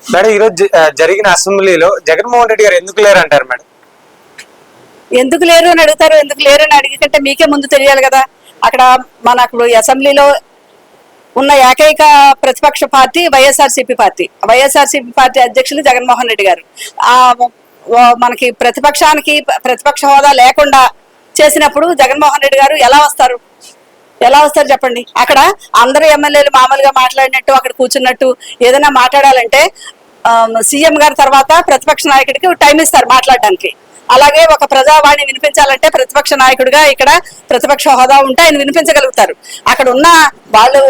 Madam ఈరోజు జరిగిన అసెంబ్లీలో జగన్మోహన్ రెడ్డి గారు ఎందుకు లేరు అంటారు మేడం? ఎందుకు లేరు అని అడుగుతారు. ఎందుకు లేరు అని అడిగితే మీకే ముందు తెలియాలి కదా. అక్కడ మనకు అసెంబ్లీలో ఉన్న ఏకైక ప్రతిపక్ష party YSRCP party. YSRCP party అధ్యక్షులు జగన్మోహన్ రెడ్డి గారు. ఆ మనకి ప్రతిపక్ష హోదా లేకుండా చేసినప్పుడు జగన్మోహన్ రెడ్డి గారు ఎలా వస్తారు చెప్పండి. అక్కడ అందరూ ఎమ్మెల్యేలు మామూలుగా మాట్లాడినట్టు అక్కడ కూర్చున్నట్టు ఏదైనా మాట్లాడాలంటే సీఎం గారి తర్వాత ప్రతిపక్ష నాయకుడికి టైం ఇస్తారు మాట్లాడడానికి. అలాగే ఒక ప్రజావాణి వినిపించాలంటే ప్రతిపక్ష నాయకుడిగా ఇక్కడ ప్రతిపక్ష హోదా ఉంటే ఆయన వినిపించగలుగుతారు. అక్కడ ఉన్న వాళ్ళు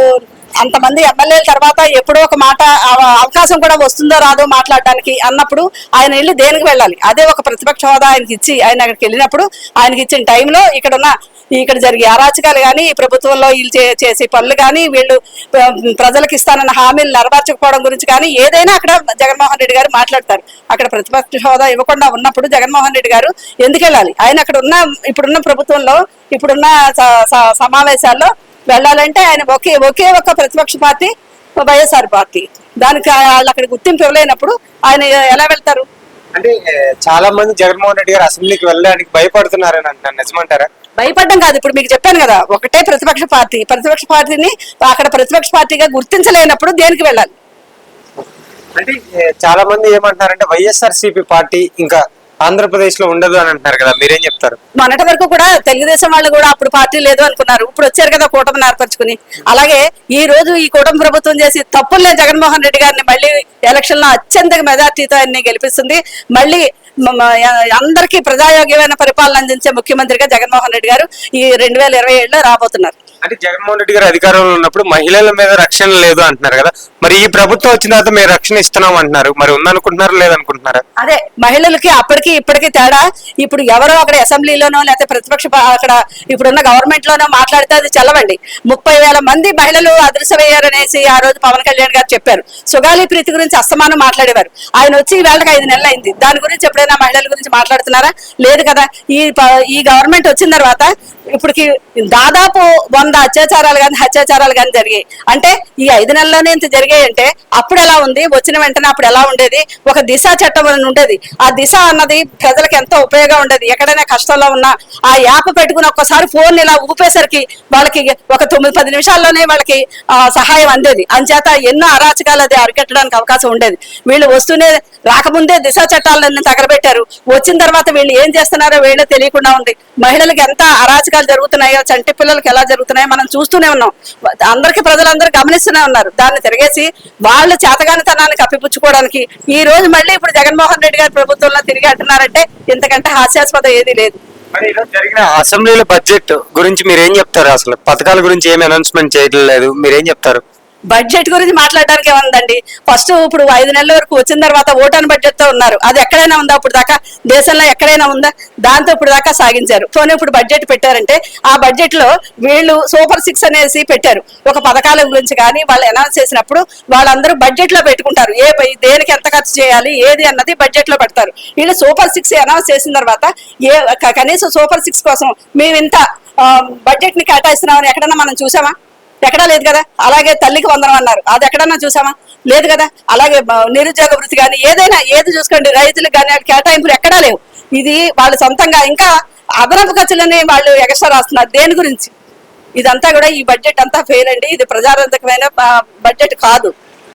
అంతమంది ఎమ్మెల్యేల తర్వాత ఎప్పుడో ఒక మాట అవకాశం కూడా వస్తుందో రాదో మాట్లాడడానికి అన్నప్పుడు ఆయన వెళ్ళి దేనికి వెళ్ళాలి. అదే ఒక ప్రతిపక్ష హోదా ఆయనకి ఇచ్చి ఆయన అక్కడికి వెళ్ళినప్పుడు ఆయనకి ఇచ్చిన టైంలో ఇక్కడ జరిగే అరాచకాలు కానీ ఈ ప్రభుత్వంలో వీళ్ళు చేసే పనులు కానీ వీళ్ళు ప్రజలకు ఇస్తానన్న హామీలు నెరవేర్చకపోవడం గురించి కానీ ఏదైనా అక్కడ జగన్మోహన్ రెడ్డి గారు మాట్లాడతారు. అక్కడ ప్రతిపక్ష హోదా ఇవ్వకుండా ఉన్నప్పుడు జగన్మోహన్ రెడ్డి గారు ఎందుకు వెళ్ళాలి? ఆయన అక్కడ ఇప్పుడున్న ప్రభుత్వంలో ఇప్పుడున్న సమావేశాల్లో వెళ్ళాలంటే ఆయన ఒకే ఒక్క ప్రతిపక్ష పార్టీ వైఎస్ఆర్ పార్టీ. దానికి వాళ్ళు అక్కడ గుర్తింపు ఇవ్వలేనప్పుడు ఆయన ఎలా వెళ్తారు? అంటే చాలా మంది జగన్మోహన్ రెడ్డి గారు అసెంబ్లీకి వెళ్ళడానికి భయపడుతున్నారని అంటున్నారు, నిజమంటారా? భయపడడం కాదు, ఇప్పుడు మీకు చెప్పాను కదా, ఒకటే ప్రతిపక్ష పార్టీని అక్కడ ప్రతిపక్ష పార్టీగా గుర్తించలేనప్పుడు దేనికి వెళ్ళాలి? అంటే చాలా మంది ఏమంటున్నారంటే వైఎస్ఆర్సీపీ పార్టీ ఇంకా ఆంధ్రప్రదేశ్ లో ఉండదు అని అంటున్నారు కదా, మీరేం చెప్తారు? మొన్నటి వరకు కూడా తెలుగుదేశం వాళ్ళు కూడా అప్పుడు పార్టీ లేదు అనుకున్నారు, ఇప్పుడు వచ్చారు కదా కూటమిని ఏర్పరచుకుని. అలాగే ఈ రోజు ఈ కూటమి ప్రభుత్వం చేసి తప్పులే జగన్మోహన్ రెడ్డి గారిని మళ్ళీ ఎలక్షన్ లో అత్యంత మెజార్టీతో ఆయన్ని గెలిపిస్తుంది. మళ్ళీ అందరికీ ప్రజాయోగ్యమైన పరిపాలన అందించే ముఖ్యమంత్రిగా జగన్మోహన్ రెడ్డి గారు ఈ 2027లో రాబోతున్నారు. అంటే జగన్మోహన్ రెడ్డి గారు అధికారంలో ఉన్నప్పుడు మహిళల మీద రక్షణ లేదు అంటున్నారు కదా, మరి ఈ ప్రభుత్వం వచ్చిన తర్వాత మీరు రక్షణ ఇస్తున్నాం అంటున్నారు, మరి ఉందనుకుంటున్నారా లేదనుకుంటున్నారా? అదే మహిళలకి అప్పటికి ఇప్పటికీ తేడా. ఇప్పుడు ఎవరో అక్కడ అసెంబ్లీలోనో లేకపోతే ప్రతిపక్ష అక్కడ ఇప్పుడున్న గవర్నమెంట్ లోనో మాట్లాడితే అది చల్లవండి. 30,000 మంది మహిళలు అదృశ్యమయ్యారనేసి ఆ రోజు పవన్ కళ్యాణ్ గారు చెప్పారు. సుగాలి ప్రీతి గురించి అస్తమానం మాట్లాడేవారు. ఆయన వచ్చి వేళకి 5 నెలలు అయింది. దాని గురించి ఎప్పుడైనా మహిళల గురించి మాట్లాడుతున్నారా? లేదు కదా. ఈ గవర్నమెంట్ వచ్చిన తర్వాత ఇప్పటికి దాదాపు 100 హత్యాచారాలు కానీ జరిగాయి. అంటే ఈ 5 నెలల్లోనే ఇంత జరిగాయి అంటే అప్పుడు ఎలా ఉంది, వచ్చిన వెంటనే అప్పుడు ఎలా ఉండేది? ఒక దిశ చట్టం అని ఉండేది. ఆ దిశ అన్నది ప్రజలకు ఎంతో ఉపయోగం ఉండేది. ఎక్కడైనా కష్టంలో ఉన్నా ఆ యాప్ పెట్టుకుని ఒక్కసారి ఫోన్ ఇలా ఊపేసరికి వాళ్ళకి ఒక 9-10 నిమిషాల్లోనే వాళ్ళకి సహాయం అందేది. అంచేత ఎన్నో అరాచకాలు అది అరికట్టడానికి అవకాశం ఉండేది. వీళ్ళు వస్తూనే రాకముందే దిశ చట్టాలన్నీ తగలబెట్టారు. వచ్చిన తర్వాత వీళ్ళు ఏం చేస్తున్నారో వీళ్ళే తెలియకుండా ఉంది. మహిళలకు ఎంత అరాచకాలు జరుగుతున్నాయో, చంటి పిల్లలకి ఎలా జరుగుతున్నాయో మనం చూస్తూనే ఉన్నాం. ప్రజలందరూ గమనిస్తూనే ఉన్నారు. దాన్ని తిరిగేసి వాళ్ళ చేతగానితనాన్ని కప్పిపుచ్చుకోవడానికి ఈ రోజు మళ్ళీ ఇప్పుడు జగన్మోహన్ రెడ్డి గారి ప్రభుత్వంలో తిరిగి అంటున్నారంటే ఇంతకంటే హాస్యాస్పదం ఏది లేదు. మరి ఈరోజు జరిగిన అసెంబ్లీలో బడ్జెట్ గురించి మీరేం చెప్తారు? అసలు పథకాల గురించి ఏమి అనౌన్స్మెంట్ చేయలేదు, మీరేం చెప్తారు? బడ్జెట్ గురించి మాట్లాడడానికి ఏముందండి? ఫస్ట్ ఇప్పుడు 5 నెలల వరకు వచ్చిన తర్వాత ఓటాన్ బడ్జెట్ తో ఉన్నారు. అది ఎక్కడైనా ఉందా? ఇప్పుడు దాకా దేశంలో ఎక్కడైనా ఉందా? దాంతో ఇప్పుడు దాకా సాగించారు. పోనీ ఇప్పుడు బడ్జెట్ పెట్టారంటే ఆ బడ్జెట్ లో వీళ్ళు సూపర్ 6 అనేసి పెట్టారు. ఒక పథకాల గురించి కానీ వాళ్ళు అనౌన్స్ చేసినప్పుడు వాళ్ళందరూ బడ్జెట్ లో పెట్టుకుంటారు. దేనికి ఎంత ఖర్చు చేయాలి ఏది అన్నది బడ్జెట్ లో పెడతారు. వీళ్ళు సూపర్ 6 అనౌన్స్ చేసిన తర్వాత కనీసం సూపర్ 6 కోసం మేము ఇంత బడ్జెట్ ని కేటాయిస్తున్నామని ఎక్కడన్నా మనం చూసామా? ఎక్కడా లేదు కదా. అలాగే తల్లికి వందనం అన్నారు, అది ఎక్కడన్నా చూసామా? లేదు కదా. అలాగే నిరుద్యోగ వృత్తి కానీ ఏది చూసుకోండి, రైతులకు కానీ కేటాయింపులు ఎక్కడా లేవు. ఇది వాళ్ళు సొంతంగా ఇంకా అదనపు ఖర్చులని వాళ్ళు ఎక్స్ట్రా రాస్తున్నారు. దేని గురించి? ఇదంతా కూడా ఈ బడ్జెట్ అంతా ఫెయిల్ అండి. ఇది ప్రజారంజకమైన బడ్జెట్ కాదు.